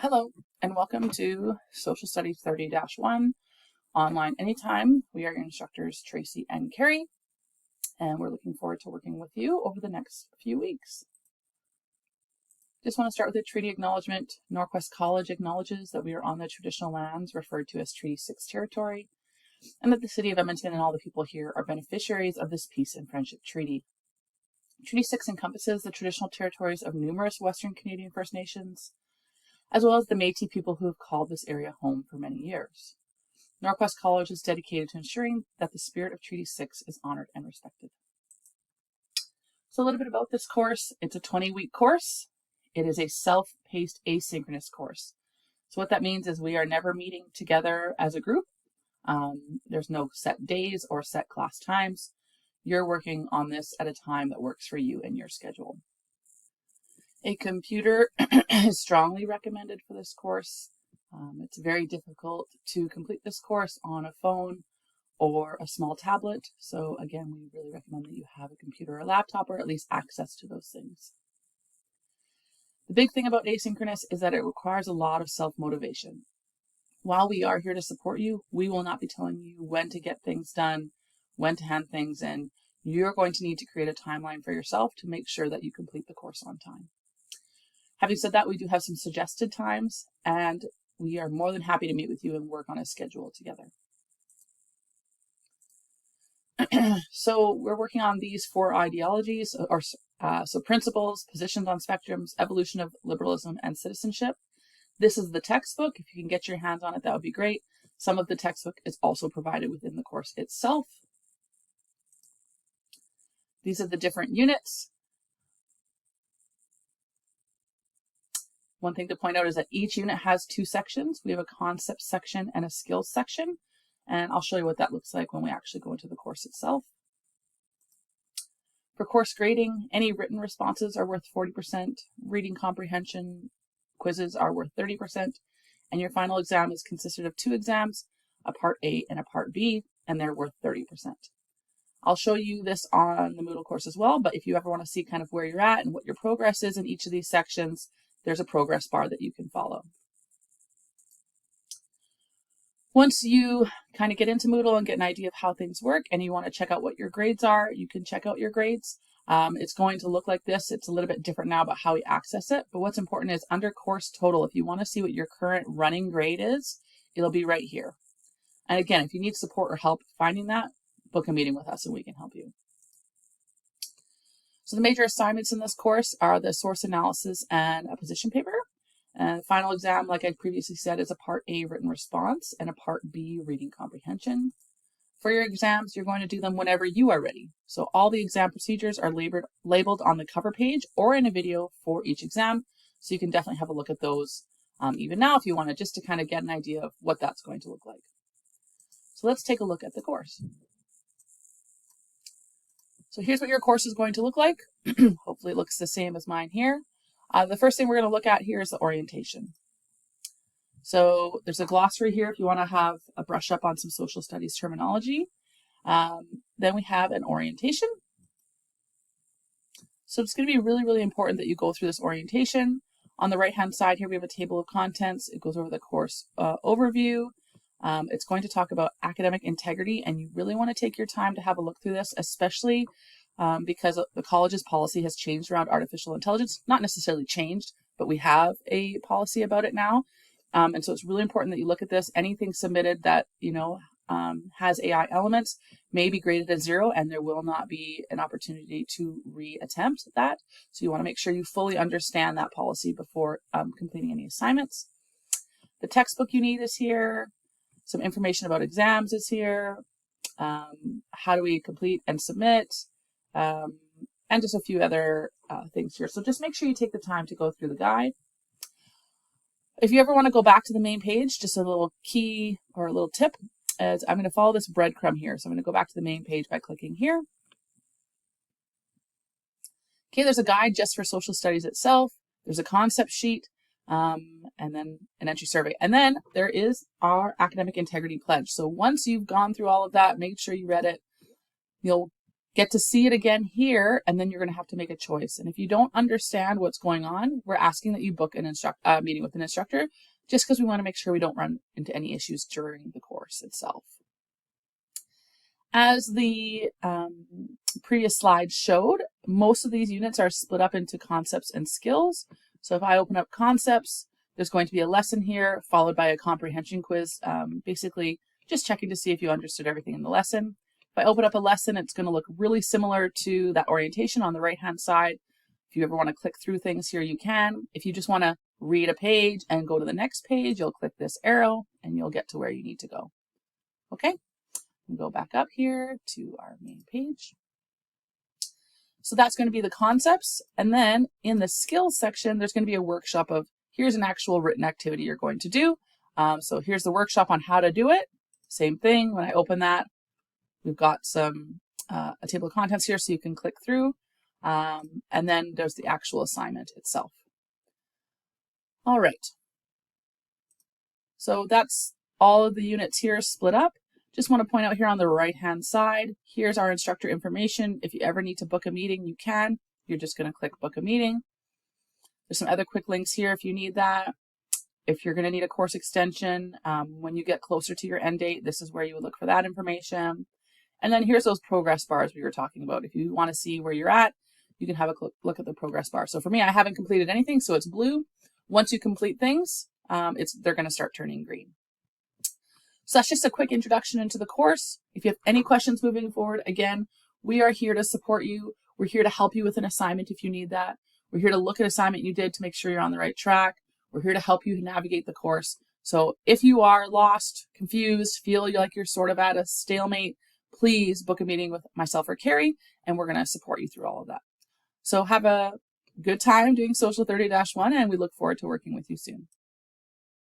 Hello, and welcome to Social Studies 30-1, online anytime. We are your instructors, Tracy and Carrie, and we're looking forward to working with you over the next few weeks. Just want to start with a treaty acknowledgement. Norquest College acknowledges that we are on the traditional lands referred to as Treaty 6 territory, and that the City of Edmonton and all the people here are beneficiaries of this peace and friendship treaty. Treaty 6 encompasses the traditional territories of numerous Western Canadian First Nations, as well as the Métis people who have called this area home for many years. Norquest College is dedicated to ensuring that the spirit of Treaty 6 is honored and respected. So a little bit about this course. It's a 20-week course. It is a self-paced asynchronous course. So what that means is we are never meeting together as a group. There's no set days or set class times. You're working on this at a time that works for you and your schedule. A computer is strongly recommended for this course. It's very difficult to complete this course on a phone or a small tablet. So again, we really recommend that you have a computer or a laptop, or at least access to those things. The big thing about asynchronous is that it requires a lot of self-motivation. While we are here to support you, we will not be telling you when to get things done, when to hand things in. You're going to need to create a timeline for yourself to make sure that you complete the course on time. Having said that, we do have some suggested times, and we are more than happy to meet with you and work on a schedule together. So we're working on these 4 ideologies, so principles, positions on spectrums, evolution of liberalism, and citizenship. This is the textbook. If you can get your hands on it, that would be great. Some of the textbook is also provided within the course itself. These are the different units. One thing to point out is that each unit has 2 sections. We have a concept section and a skills section, and I'll show you what that looks like when we actually go into the course itself. For course grading, any written responses are worth 40%, reading comprehension quizzes are worth 30%, and your final exam is consisted of 2 exams, a Part A and a Part B, and they're worth 30%. I'll show you this on the Moodle course as well, but if you ever want to see kind of where you're at and what your progress is in each of these sections, there's a progress bar that you can follow. Once you kind of get into Moodle and get an idea of how things work and you want to check out what your grades are, you can check out your grades. It's going to look like this. It's a little bit different now about how we access it, but what's important is under course total, if you want to see what your current running grade is, it'll be right here. And again, if you need support or help finding that, book a meeting with us and we can help you. So the major assignments in this course are the source analysis and a position paper. And the final exam, like I previously said, is a Part A written response and a Part B reading comprehension. For your exams, you're going to do them whenever you are ready. So all the exam procedures are labeled on the cover page or in a video for each exam. So you can definitely have a look at those even now if you want to, just to kind of get an idea of what that's going to look like. So let's take a look at the course. So here's what your course is going to look like. Hopefully it looks the same as mine here. The first thing we're going to look at here is the orientation. So there's a glossary here if you want to have a brush up on some social studies terminology. Then we have an orientation. So it's going to be really, really important that you go through this orientation. On the right-hand side here, we have a table of contents. It goes over the course overview. It's going to talk about academic integrity, and you really want to take your time to have a look through this, especially because the college's policy has changed around artificial intelligence. Not necessarily changed, but we have a policy about it now. And so it's really important that you look at this. Anything submitted that, has AI elements may be graded as 0, and there will not be an opportunity to reattempt that. So you want to make sure you fully understand that policy before completing any assignments. The textbook you need is here. Some information about exams is here. How do we complete and submit? And just a few other things here. So just make sure you take the time to go through the guide. If you ever want to go back to the main page, just a little key or a little tip is I'm going to follow this breadcrumb here. So I'm going to go back to the main page by clicking here. Okay, there's a guide just for social studies itself. There's a concept sheet. And then an entry survey. And then there is our academic integrity pledge. So once you've gone through all of that, make sure you read it. You'll get to see it again here, and then you're going to have to make a choice. And if you don't understand what's going on, we're asking that you book an meeting with an instructor, just because we want to make sure we don't run into any issues during the course itself. As the previous slide showed, most of these units are split up into concepts and skills. So if I open up concepts, there's going to be a lesson here followed by a comprehension quiz, basically just checking to see if you understood everything in the lesson. If I open up a lesson, it's going to look really similar to that orientation on the right-hand side. If you ever want to click through things here, you can. If you just want to read a page and go to the next page, you'll click this arrow and you'll get to where you need to go. Okay, we'll go back up here to our main page. So that's going to be the concepts. And then in the skills section, there's going to be a workshop of here's an actual written activity you're going to do. So here's the workshop on how to do it. Same thing. When I open that, we've got a table of contents here so you can click through. And then there's the actual assignment itself. All right. So that's all of the units here split up. Just want to point out here on the right-hand side, here's our instructor information. If you ever need to book a meeting, you can. You're just going to click book a meeting. There's some other quick links here if you need that. If you're going to need a course extension, when you get closer to your end date, this is where you would look for that information. And then here's those progress bars we were talking about. If you want to see where you're at, you can have a look at the progress bar. So for me, I haven't completed anything, so it's blue. Once you complete things, they're going to start turning green. So that's just a quick introduction into the course. If you have any questions moving forward, again, we are here to support you. We're here to help you with an assignment if you need that. We're here to look at assignment you did to make sure you're on the right track. We're here to help you navigate the course. So if you are lost, confused, feel like you're sort of at a stalemate, please book a meeting with myself or Carrie, and we're going to support you through all of that. So have a good time doing Social 30-1, and we look forward to working with you soon.